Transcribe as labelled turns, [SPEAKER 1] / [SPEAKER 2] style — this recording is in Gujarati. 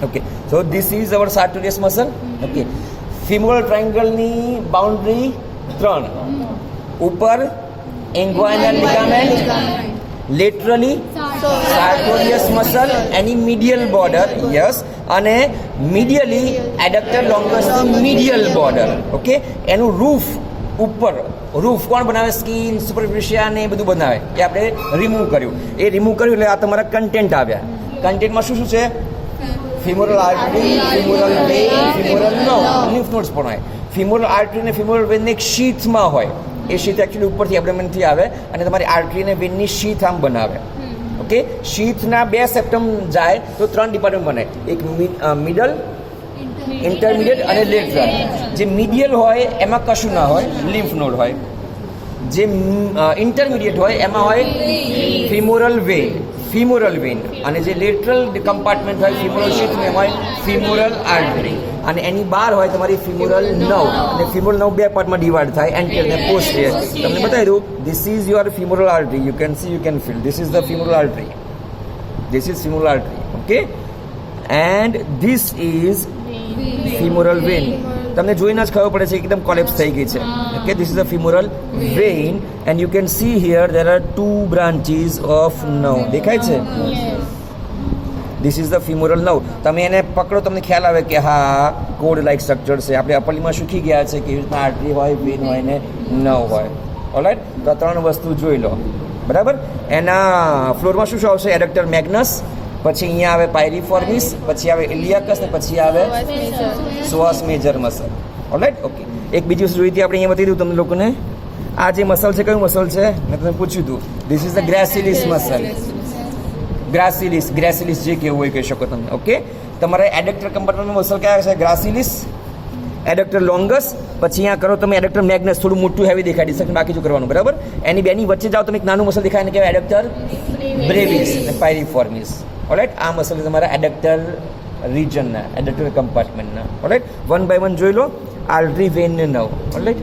[SPEAKER 1] Okay, so this is our sartorius muscle. Okay, femoral ટ્રાયંગલની બાઉન્ડ્રી 3. ઉપર inguinal ligament, laterally sartorius muscle એની મીડિયલ બોર્ડર, યસ, અને મીડિયલી એડક્ટર લોંગસની મીડિયલ બોર્ડર. ઓકે, એનું રૂફ ઉપર, રૂફ કોણ બનાવે? સ્કિન, સુપરફિશિયા ને એ બધું બનાવે. એ આપણે રિમૂવ કર્યું. એ રિમૂવ કર્યું એટલે આ તમારા કન્ટેન્ટ આવ્યા. કન્ટેન્ટમાં શું શું છે? Femoral artery, femoral vein, femoral nerve, lymph nodes પણ હોય. ફિમોરલ આર્ટરી અને ફિમોરલ વેઇન એક શીથમાં હોય. એ શીથ એકચ્યુઅલી ઉપરથી એબ્ડોમેનથી આવે અને તમારી આર્ટરી અને વેઇનની શીથ આમ બનાવે. ઓકે, શીથના 2 સેપ્ટમ જાય તો 3 ડિપાર્ટમેન્ટ બને. એક મિડલ, ઇન્ટરમીડિયેટ અને લેટરલ. જે મીડિયલ હોય એમાં કશું ના હોય, લિમ્ફ નોડ હોય. જે ઇન્ટરમીડિયેટ હોય એમાં હોય ફિમોરલ વેઇન, અને જે લેટરલ કમ્પાર્ટમેન્ટ હોય ફિમોરલ શીથ એમાં હોય ફિમોરલ આર્ટરી, અને એની બહાર હોય તમારી ફિમોરલ નર્વ. અને ફિમોરલ નર્વ 2 પાર્ટમાં ડિવાઈડ થાય, એન્ટિયર અને પોસ્ટિયર. તમને બતાવી દઉં, this is your femoral artery. You can see, you can feel. This is the femoral artery. This is femoral artery. Okay, and this is femoral vein. તમને જોઈને જ ખબર પડે છે એકદમ કોલેપ્સ થઈ ગઈ છે. Okay, this is the femoral vein and you can see here there are 2 branches of nerve. દેખાય છે? This is the femoral nerve. તમે એને પકડો, તમને ખ્યાલ આવે કે હા કોડ લાઇક સ્ટ્રક્ચર છે. આપણે અપલીમાં શીખી ગયા છે કે એવી રીતના આર્ટરી હોય, વેઇન હોય ને નર્વ હોય. ઓલરાઈટ, તો આ 3 વસ્તુ જોઈ લો. બરાબર. એના ફ્લોરમાં શું શું આવશે? એડક્ટર મેગ્નસ, પછી અહીંયા આવે પાયરીફોર્મિસ, પછી આવે ઇલિયાકસ, ને પછી આવે સોઆસ મેજર મસલ. ઓલરાઈટ. ઓકે, એક બીજી વસ્તુ જોઈ હતી આપણે, અહીંયા બતાવી દઉં તમને લોકોને. આ જે મસલ છે, કયું મસલ છે? મેં તમને પૂછ્યું હતું. This is the gracilis muscle. Gracilis જે કેવું હોય કહી શકો તમે. ઓકે, તમારે એડક્ટર કમ્પાર્ટમેન્ટનું મસલ કયા છે? ગ્રાસિલિસ, એડક્ટર લોંગસ, પછી અહીંયા કરો તમે એડક્ટર મેગ્નસ. થોડું મોટું હેવી દેખાય, ડિસેક્શન બાકી જ કરવાનું. બરાબર. એની બેની વચ્ચે જાઓ તમે, એક નાનું મસલ દેખાય, એને કહેવાય એડક્ટર બ્રેવિસ અને પાયરીફોર્મિસ. ઓલરાઈટ, આ મસલ તમારા એડક્ટર રિજનના, એડક્ટર કમ્પાર્ટમેન્ટના. ઓલરાઈટ, 1 by 1 જોઈ લો. આર્ટરી, વેઇન ને નર્વ. ઓલરાઈટ.